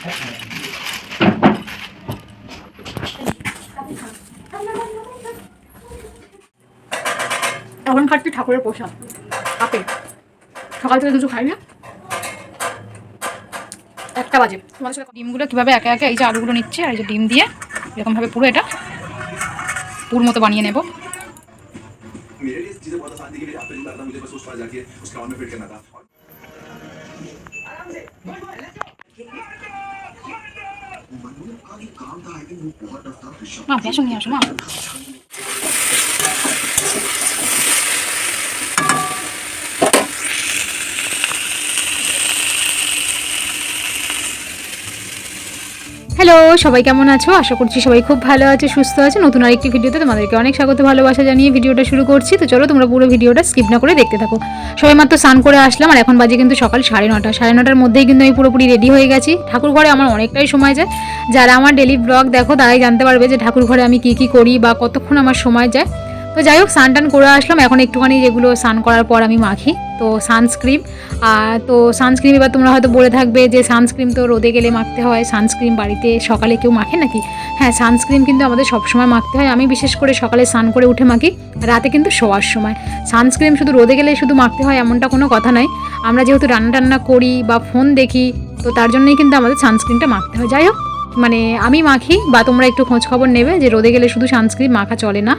এখন খাচ্ছি ঠাকুরের প্রসাদ আপেল। সকাল থেকে কিছু খাই না, 1টা বাজে। তোমাদের সাথে ডিমগুলো কীভাবে একে একে এই যে আলুগুলো নিচ্ছে আর এই যে ডিম দিয়ে এরকমভাবে পুরো এটা পুর মতো বানিয়ে নেব। মা বেসন নিয়ে আসো মা। হ্যালো, সবাই কেমন আছো? আশা করছি সবাই খুব ভালো আছে, সুস্থ আছে। নতুন আরেকটি ভিডিওতে তোমাদেরকে অনেক স্বাগত, ভালোবাসা জানিয়ে ভিডিওটা শুরু করছি। তো চলো তোমরা পুরো ভিডিওটা স্কিপ না করে দেখতে থাকো। সবাই মাত্র স্নান করে আসলাম আর এখন বাজে কিন্তু সকাল 9:30। 9:30টার মধ্যেই কিন্তু আমি পুরোপুরি রেডি হয়ে গেছি। ঠাকুর ঘরে আমার অনেকটাই সময় যায়। যারা আমার ডেলি ব্লগ দেখো তারাই জানতে পারবে যে ঠাকুর ঘরে আমি কী করি বা কতক্ষণ আমার সময় যায়। তো যাই হোক, স্নান টান করে আসলাম। এখন একটুখানি যেগুলো স্নান করার পর আমি মাখি, তো সানস্ক্রিন। তো সানস্ক্রিন এবার তোমরা হয়তো বলে থাকবে যে সানস্ক্রিন তো রোদে গেলে মাখতে হয়, সানস্ক্রিন বাড়িতে সকালে কেউ মাখে নাকি? হ্যাঁ, সানস্ক্রিন কিন্তু আমাদের সবসময় মাখতে হয়। আমি বিশেষ করে সকালে স্নান করে উঠে মাখি, রাতে কিন্তু শোয়ার সময়। সানস্ক্রিন শুধু রোদে গেলে শুধু মাখতে হয় এমনটা কোনো কথা নাই। আমরা যেহেতু রান্না টান্না করি বা ফোন দেখি, তো তার জন্যই কিন্তু আমাদের সানস্ক্রিনটা মাখতে হয়। যাই হোক, মানে আমি মাখি, বা তোমরা একটু খোঁজ খবর নেবে যে রোদে গেলে শুধু সানস্ক্রিন মাখা চলে না,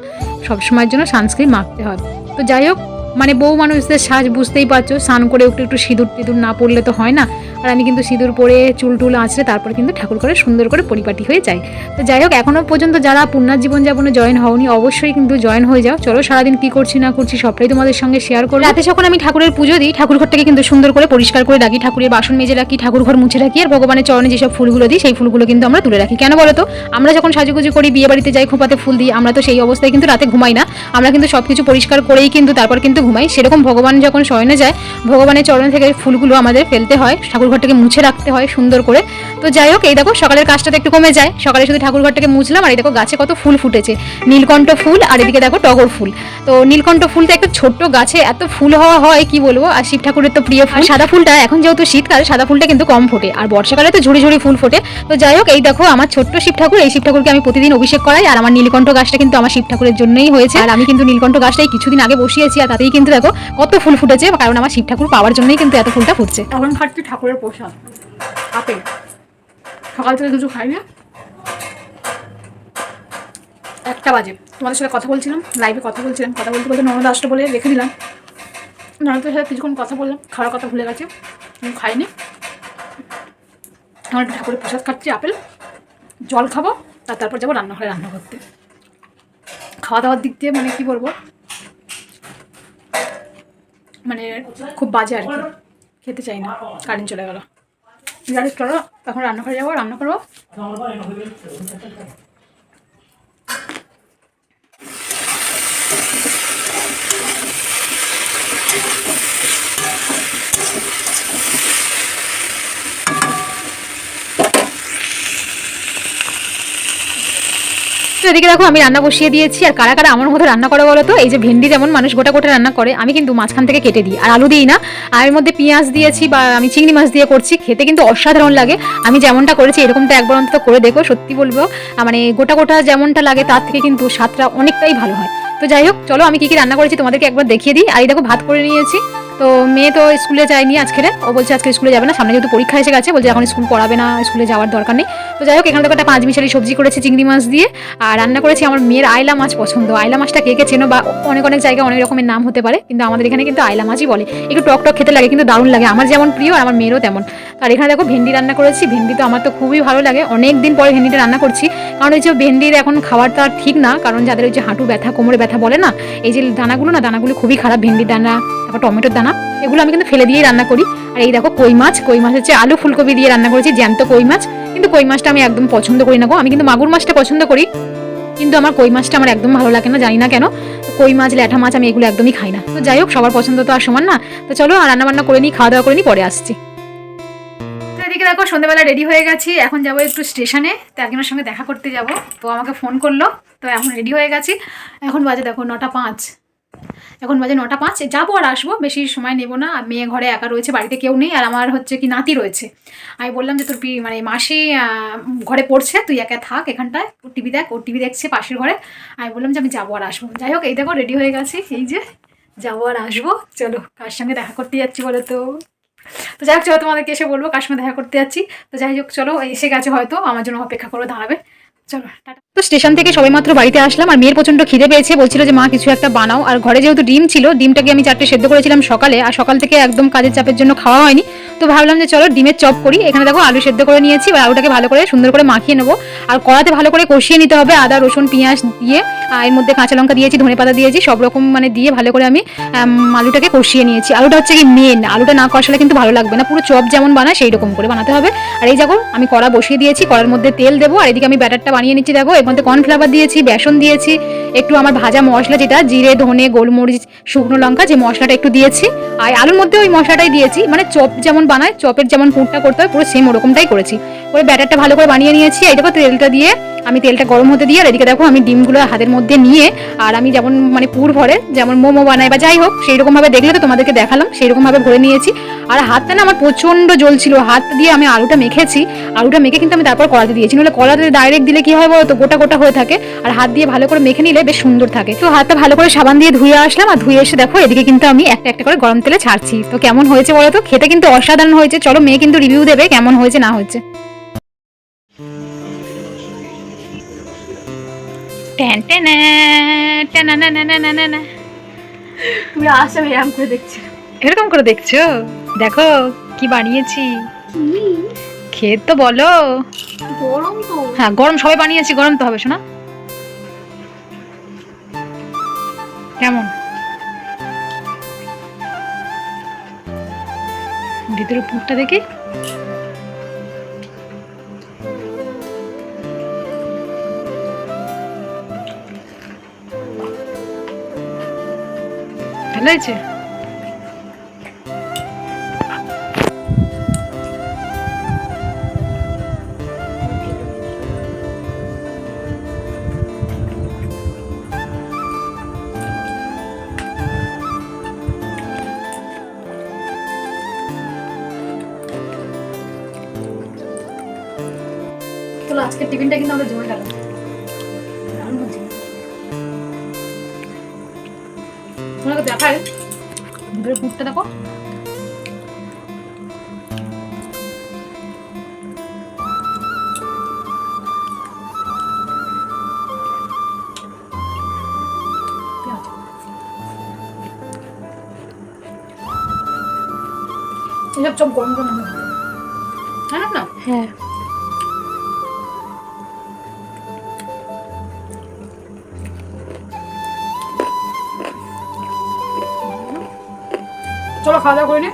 সবসময়ের জন্য সানস্ক্রিন মাখতে হয়। তো যাই হোক, মানে বউ মানুষদের সাজ বুঝতেই পারছো, স্নান করে একটু সিঁদুর টিঁদুর না পড়লে তো হয় না। আর আমি কিন্তু সিঁদুর পরে চুল টুল আঁচড়ে তারপরে কিন্তু ঠাকুর করে সুন্দর করে পরিপাটি হয়ে যাই। তো যাই হোক, এখনও পর্যন্ত যারা পুণ্যার জীবনযাপনে জয়েন হওনি অবশ্যই কিন্তু জয়েন হয়ে যাও। চলো সারাদিন কী করছি না করছি সবটাই তোমাদের সঙ্গে শেয়ার করো। রাতে যখন আমি ঠাকুরের পুজো দিই, ঠাকুর ঘরটাকে কিন্তু সুন্দর করে পরিষ্কার করে রাখি, ঠাকুরের বাসন মেজে রাখি, ঠাকুর ঘর মুছে রাখি, আর ভগবানের চরণে যেসব ফুলগুলো দিই সেই ফুলগুলো কিন্তু আমরা তুলে রাখি। কেন বলো তো? আমরা যখন সাজুগুজু করি, বিয়ে বাড়িতে যাই, খোঁপাতে ফুল দিই, আমরা তো সেই অবস্থায় কিন্তু রাতে ঘুমাই না। আমরা কিন্তু সব কিছু পরিষ্কার করেই কিন্তু তারপর কিন্তু ঘুমাই। সেরকম ভগবান যখন শয়নে যায়, ভগবানের চরণ থেকে ফুলগুলো আমাদের ফেলতে হয়, ঠাকুর ঘরটাকে মুছে রাখতে হয় সুন্দর করে। তো যাই হোক, এই দেখো সকালের কাজটা একটু কমে যায়। সকালে শুধু ঠাকুর ঘরটাকে মুছলাম, আর এই দেখো গাছে কত ফুল ফুটেছে, নীলকণ্ঠ ফুল, আর এদিকে দেখো টগর ফুল। তো নীলকণ্ঠ ফুলটা একটা ছোট্ট গাছে এত ফুল হওয়া হয় কি বলবো। আর শিব ঠাকুরের তো প্রিয় ফুল সাদা ফুলটা। এখন যেহেতু শীতকাল, সাদা ফুলটা কিন্তু কম ফোটে, আর বর্ষাকালে তো ঝুড়ি ঝুড়ি ফুল ফোটে। তো যাই হোক, এই দেখো আমার ছোট্ট শিব ঠাকুর, এই শিব ঠাকুরকে আমি প্রতিদিন অভিষেক করাই। আর আমার নীলকণ্ঠ গাছটা কিন্তু আমার শিব ঠাকুরের জন্যই হয়েছে। আর আমি কিন্তু নীলকণ্ঠ গাছটাই কিছুদিন আগে বসিয়েছি, আর তাতেই কিন্তু দেখো কত ফুল ফুটেছে, কারণ আমার শিব ঠাকুর পাওয়ার জন্যই কিন্তু এত ফুলটা ফুটছে। এখন খাচ্ছি ঠাকুরের প্রসাদ আপেল। সকাল থেকে কিছু খাই না, 1টা বাজে। তোমাদের সাথে কথা বলছিলাম, লাইভে কথা বলছিলাম, কথা বলতে বলতে ননদ আসতে বলে রেখে দিলাম। ননদের সাথে কিছুক্ষণ কথা বললাম, খাওয়ার কথা ভুলে গেছে, আমি খাইনি। আমার একটু ঠাকুরের প্রসাদ খাচ্ছি আপেল, জল খাবো, তারপর যাবো রান্নাঘরে রান্না করতে। খাওয়া দাওয়ার দিক দিয়ে মানে কি বলবো, মানে খুব বাজে আর কি, খেতে চাই না। কারেন্ট চলে গেল। যাই চলো এখন রান্নাঘরে যাবো, রান্না করবো। তো এদিকে দেখো আমি রান্না বসিয়ে দিয়েছি। আর কারা কারা আমার মতো রান্না করে বলো তো? এই যে ভেন্ডি যেমন মানুষ গোটা গোটা রান্না করে, আমি কিন্তু মাঝখান থেকে কেটে দিই, আর আলু দিই না। আর এর মধ্যে পেঁয়াজ দিয়েছি, বা আমি চিংড়ি মাছ দিয়ে করছি, খেতে কিন্তু অসাধারণ লাগে। আমি যেমনটা করেছি এরকমটা একবার অন্তত করে দেখো, সত্যি বলবো মানে গোটা গোটা যেমনটা লাগে তার থেকে কিন্তু স্বাদটা অনেকটাই ভালো হয়। তো যাই হোক, চলো আমি কি রান্না করেছি তোমাদেরকে একবার দেখিয়ে দিই। আর এই দেখো ভাত করে নিয়েছি। তো মেয়ে তো স্কুলে যায়নি আজকে, ও বলছে আজকে স্কুলে যাবে না, সামনে যেহেতু পরীক্ষা এসে গেছে, বলছে এখন স্কুল পড়াবে না, স্কুলে যাওয়ার দরকার নেই। তো যাই হোক, এখানে দেখো একটা 5 মিশালি সবজি করেছি চিংড়ি মাছ দিয়ে। আর রান্না করেছি আমার মেয়ের আইলা মাছ পছন্দ। আইলা মাছটা কে কে চেনো, বা অনেক অনেক জায়গায় অনেক রকমের নাম হতে পারে, কিন্তু আমাদের এখানে কিন্তু আইলা মাছই বলে। একটু টক টক খেতে লাগে, কিন্তু দারুণ লাগে, আমার যেমন প্রিয় আর আমার মেয়েরও তেমন। আর এখানে দেখো ভেন্ডি রান্না করেছি। ভেন্ডি তো আমার তো খুবই ভালো লাগে, অনেক দিন পরে ভেন্ডিটা রান্না করছি। কারণ ওই যে ভেন্ডির এখন খাবারটা ঠিক না, কারণ যাদের ওই যে হাঁটু ব্যথা, কোমরে ব্যথা বলে না, এই যে দানাগুলো না, দানাগুলো খুবই খারাপ। ভেন্ডির দানা, তারপর টমেটোর দানা, এগুলো আমি কিন্তু ফেলে দিয়েই রান্না করি। আর এই দেখো কই মাছ, কই মাছ হচ্ছে আলু ফুলকপি দিয়ে রান্না করেছি, জ্যান্ত কই মাছ। কিন্তু কই মাছটা আমি একদম পছন্দ করি না গো। আমি কিন্তু মাগুর মাছটা পছন্দ করি, কিন্তু আমার কই মাছটা আমার একদম ভালো লাগে না, জানি না কেন। কই মাছ, ল্যাঠা মাছ আমি এগুলো একদমই খাই না। তো যাই হোক, সবার পছন্দ তো আর সমান না। তো চলো রান্না বান্না করে নিই, খাওয়া দাওয়া করে নিই, পরে আসছি। তো এদিকে দেখো সন্ধ্যেবেলা রেডি হয়ে গেছি, এখন যাবো একটু স্টেশনে, তো একজনের সঙ্গে দেখা করতে যাব। তো আমাকে ফোন করলো, তো এখন রেডি হয়ে গেছি। এখন বাজে দেখো 9টা 5। এখন বাজে 9:05, যাবো আর আসবো, বেশি সময় নেবো না। আর মেয়ে ঘরে একা রয়েছে, বাড়িতে কেউ নেই, আর আমার হচ্ছে কি নাতি রয়েছে। আমি বললাম যে তোর মানে মাসি ঘরে পড়ছে, তুই একা থাক এখানটায়, ওর টিভি দেখ, ওর টিভি দেখছে পাশের ঘরে। আমি বললাম যে আমি যাবো আর আসবো। যাই হোক, এই দেখো রেডি হয়ে গেছি, এই যে যাবো আর আসবো। চলো, কার সঙ্গে দেখা করতে যাচ্ছি বলো তো? তো যাই হোক, চলো তোমাদেরকে এসে বলবো কার সঙ্গে দেখা করতে যাচ্ছি। তো যাই হোক, চলো, এসে গেছে হয়তো, আমার জন্য অপেক্ষা করে দাঁড়াবে। চলো টাটা। তো স্টেশন থেকে সবাই মাত্র বাড়িতে আসলাম, আর মেয়ের প্রচন্ড খিদে পেয়েছে, বলছিল যে মা কিছু একটা বানাও। আর ঘরে যেহেতু ডিম ছিল, ডিমটাকে আমি 4টে সেদ্ধ করেছিলাম সকালে, আর সকাল থেকে একদম কাজের চাপের জন্য খাওয়া হয়নি। তো ভাবলাম যে চলো ডিমের চপ করি। এখানে দেখো আলু সেদ্ধ করে নিয়েছি, এবার আলুটাকে ভালো করে সুন্দর করে মাখিয়ে নেবো। আর কড়াতে ভালো করে কষিয়ে নিতে হবে, আদা রসুন পেঁয়াজ দিয়ে। এর মধ্যে কাঁচা লঙ্কা দিয়েছি, ধনেপাতা দিয়েছি, সব রকম মানে দিয়ে ভালো করে আমি আলুটাকে কষিয়ে নিয়েছি। আলুটা হচ্ছে কি মেন, আলুটা না কষালে কিন্তু ভালো লাগবে না, পুরো চপ যেমন বানায় সেই রকম করে বানাতে হবে। আর এই দেখো আমি কড়া বসিয়ে দিয়েছি, কড়ার মধ্যে তেল দেবো, আর এদিকে আমি ব্যাটারটা বানিয়ে নিচ্ছি। দেখো এর মধ্যে কর্নফ্লাওয়ার দিয়েছি, বেসন দিয়েছি, একটু আমার ভাজা মশলা যেটা জিরে ধনে গোলমরিচ শুকনো লঙ্কা, যে মশলাটা একটু দিয়েছি। আর আলুর মধ্যে ওই মশলাটাই দিয়েছি, মানে চপ যেমন বানায়, চপের যেমন পুরটা করতে হয় পুরো সেম ওরকমটাই করেছি। ওই ব্যাটারটা ভালো করে বানিয়ে নিয়েছি। এই দেখো তেলটা দিয়ে, আমি তেলটা গরম হতে দিয়ে, আর এদিকে দেখো আমি ডিমগুলো হাতের মধ্যে নিয়ে, আর আমি যেমন মানে পুর ভরে যেমন মোমো বানাই বা যাই হোক সেই রকমভাবে, দেখলে তো তোমাদেরকে দেখালাম, সেই রকমভাবে ভরে নিয়েছি। আর হাতটা না আমার প্রচণ্ড জ্বলছিল, হাত দিয়ে আমি আলুটা মেখেছি। আলুটা মেখে কিন্তু আমি তারপর কড়াতে দিয়েছি, নাহলে কড়াতে ডাইরেক্ট দিলে কি হয় বলো তো, গোটা গোটা হয়ে থাকে। আর হাত দিয়ে ভালো করে মেখে নিলে বেশ সুন্দর থাকে। তো হাতটা ভালো করে সাবান দিয়ে ধুয়ে আসলাম, আর ধুয়ে এসে দেখো এদিকে কিন্তু আমি একটা একটা করে গরম তেলে ছাড়ছি। তো কেমন হয়েছে বলো তো? খেতে কিন্তু অসাধারণ হয়েছে। চলো মেয়ে কিন্তু রিভিউ দেবে কেমন হয়েছে না হয়েছে। তুমি আসে আমি এরকম করে দেখছি। এরকম করে দেখছো? দেখো কি বানিয়েছি, খেয়ে তো বলো। গরম তো। হ্যাঁ গরম, সবাই বানিয়েছি, গরম তো হবে শোনা। কেমন ভিতরে পুরটা দেখি? ভালো হয়েছে? চলো আজকের টিফিনটা কিন্তু আমাদের জমে গেল। দারুণ হচ্ছে। তোমাকে দেখাই ভিতরে পুরটা দেখো। এসব চপ গরম গরম হবে, হ্যাঁ না? হ্যাঁ চলো খাওয়া দাওয়া করে নি।